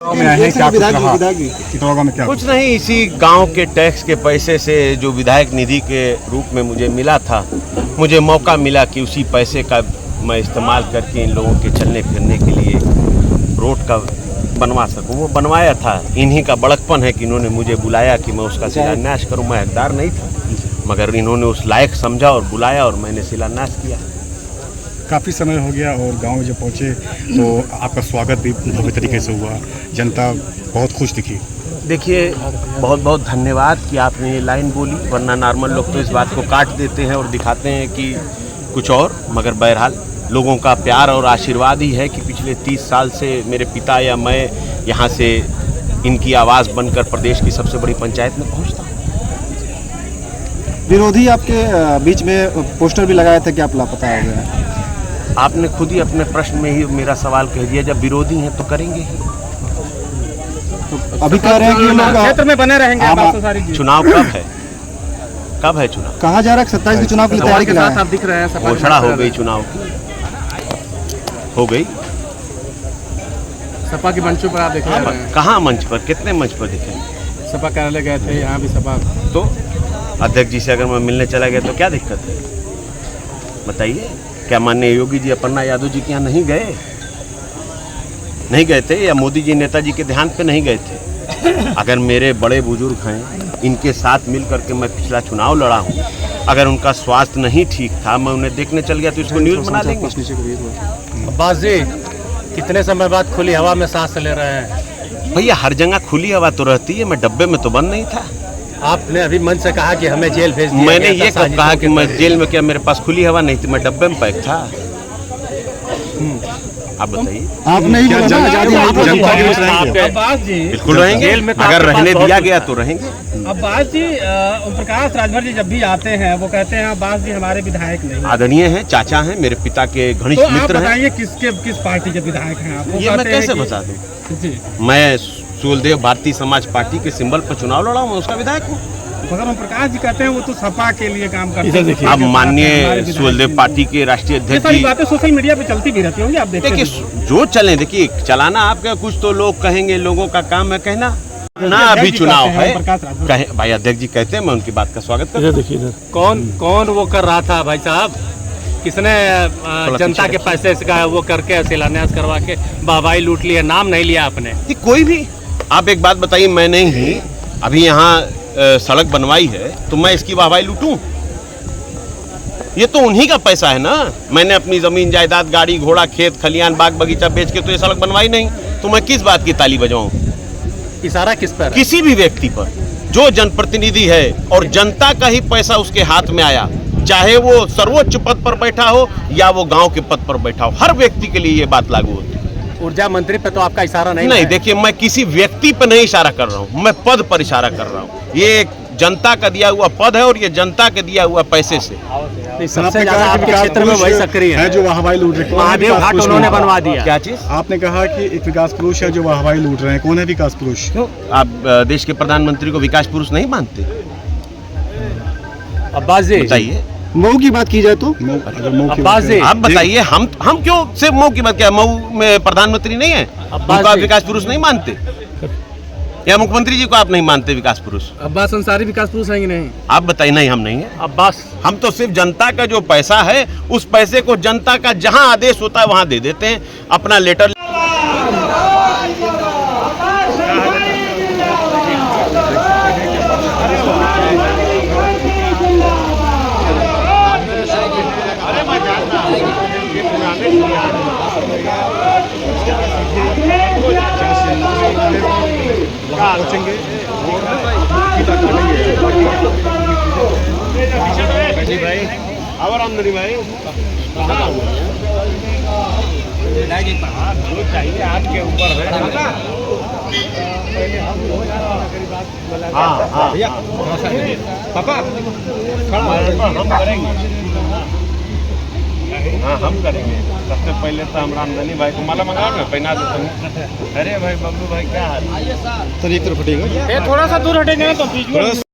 कुछ नहीं, इसी गांव के टैक्स के पैसे से जो विधायक निधि के रूप में मुझे मिला था, मुझे मौका मिला कि उसी पैसे का मैं इस्तेमाल करके इन लोगों के चलने फिरने के लिए रोड का बनवा सकूं। वो बनवाया था। इन्हीं का बड़कपन है कि इन्होंने मुझे बुलाया कि मैं उसका शिलान्यास करूं। मैं हकदार नहीं था, मगर इन्होंने उस लायक समझा और बुलाया और मैंने शिलान्यास किया। काफ़ी समय हो गया और गांव में जब पहुंचे तो आपका स्वागत भी भव्य तरीके से हुआ, जनता बहुत खुश दिखी। देखिए, बहुत बहुत धन्यवाद कि आपने ये लाइन बोली, वरना नॉर्मल लोग तो इस बात को काट देते हैं और दिखाते हैं कि कुछ और। मगर बहरहाल लोगों का प्यार और आशीर्वाद ही है कि पिछले 30 साल से मेरे पिता या मैं यहाँ से इनकी आवाज़ बनकर प्रदेश की सबसे बड़ी पंचायत में पहुँचता हूँ। विरोधी आपके बीच में पोस्टर भी लगाए थे कि आप लापता हो गए। आपने खुद ही अपने प्रश्न में ही मेरा सवाल कह दिया। जब विरोधी हैं तो करेंगे ही। तो अभी कह रहे हैं कि क्षेत्र में बने रहेंगे। चुनाव कब है? कब है चुनाव? कहा जा रहा है 27 के चुनाव की तैयारी के साथ आप दिख रहे हैं। घोषणा हो गई चुनाव की, हो गई। सपा के मंचों पर आप देख रहे हैं। कहाँ मंच पर? कितने मंच पर दिखे? सपा कार्यालय गए थे, यहाँ भी सपा। तो अध्यक्ष जी से अगर मैं मिलने चला गया तो क्या दिक्कत है? बताइए। क्या माननीय योगी जी अपर्णा यादव जी के यहाँ नहीं गए? नहीं गए थे? या मोदी जी नेताजी के ध्यान पे नहीं गए थे? अगर मेरे बड़े बुजुर्ग हैं, इनके साथ मिल करके मैं पिछला चुनाव लड़ा हूँ, अगर उनका स्वास्थ्य नहीं ठीक था, मैं उन्हें देखने चल गया तो इसको न्यूज़ बना लेंगे। अब्बास जी, कितने समय बाद खुली हवा में सांस ले रहे हैं? भैया, हर जगह खुली हवा तो रहती है, मैं डब्बे में तो बंद नहीं था। आपने अभी मन से कहा कि हमें जेल भेज दिया। मैंने ये कब कहा कि मैं जेल में? क्या मेरे पास खुली हवा नहीं थी? मैं डब्बे में पैक था। आप बताइए। आप नहीं अब्बास जी बिल्कुल रहेंगे, अगर रहने दिया गया तो रहेंगे। अब्बास जी, ओम प्रकाश राजभर जी जब भी आते हैं वो कहते हैं अब्बास जी हमारे विधायक नहीं। आदरणीय हैं, चाचा हैं, मेरे पिता के घनिष्ठ तो मित्र हैं। बताइए किस पार्टी के विधायक हैं आप? ये मैं कैसे बता दूं? जी, मैं सूलदेव भारतीय समाज पार्टी के सिंबल पर चुनाव लड़ा हूँ, उसका विधायक हूँ। मगर ओम प्रकाश जी कहते हैं वो तो सपा के लिए काम करते हैं। अब माननीय सूलदेव पार्टी के राष्ट्रीय ये अध्यक्ष सारी जी, बातें सोशल मीडिया पे चलती भी रहती होंगी, आप देखते देखिए जो चले, देखिए चलाना आपका, कुछ तो लोग कहेंगे, लोगों का काम है कहना ना। अभी चुनाव है, कहे भाई अध्यक्ष जी कहते हैं, मैं उनकी बात का स्वागत करता हूं। देखिए कौन वो कर रहा था भाई साहब? किसने जनता के पैसे से वो करके शिलान्यास करवा के वाहवाही लूट लिया? नाम नहीं लिया आपने। कोई भी। आप एक बात बताइए, मैंने ही अभी यहाँ सड़क बनवाई है तो मैं इसकी वाहवाही लूटूं? ये तो उन्हीं का पैसा है ना। मैंने अपनी जमीन जायदाद, गाड़ी घोड़ा, खेत खलियान, बाग बगीचा बेच के तो ये सड़क बनवाई नहीं, तो मैं किस बात की ताली बजाऊं? इशारा किस पर? किसी भी व्यक्ति पर जो जनप्रतिनिधि है और जनता का ही पैसा उसके हाथ में आया, चाहे वो सर्वोच्च पद पर बैठा हो या वो गांव के पद पर बैठा हो, हर व्यक्ति के लिए ये बात लागू होती है। ऊर्जा मंत्री पे तो आपका इशारा नहीं, देखिए मैं किसी व्यक्ति पर नहीं इशारा कर रहा हूँ, मैं पद पर इशारा कर रहा हूँ। ये एक जनता का दिया हुआ पद है और ये जनता के दिया हुआ पैसे से। सबसे ज्यादा आपके क्षेत्र में वही सक्रिय है जो वाहवाही लूट रहे हैं। महादेव घाट उन्होंने बनवा दिया। क्या चीज? आपने कहा कि एक विकास पुरुष है जो वाहवाही लूट रहे हैं। कौन है विकास पुरुष? आप देश के प्रधानमंत्री को विकास पुरुष नहीं मानते? अब्बास जी बताइए। मऊ की बात की जाए तो अब्बास जी आप बताइए, हम क्यों सिर्फ मऊ की बात? क्या मऊ में प्रधानमंत्री नहीं है? उनको आप विकास पुरुष नहीं मानते? या मुख्यमंत्री जी को आप नहीं मानते विकास पुरुष? अब्बास अंसारी विकास पुरुष है कि नहीं? आप बताइए। नहीं, हम नहीं है अब्बास। हम तो सिर्फ जनता का जो पैसा है, उस पैसे को जनता का जहां आदेश होता है वहां दे देते हैं। अपना लेटर पहुंचेंगे भाई और आमदनी भाई चाहिए आपके ऊपर है। हाँ पापा हम करेंगे। हाँ, हम करेंगे। सबसे पहले तो हम रामधनी भाई को माला मंगा में पहना देते हैं। अरे भाई बबलू भाई क्या हाल? सर एक तरफ हटेगा, थोड़ा सा दूर हटेंगे तो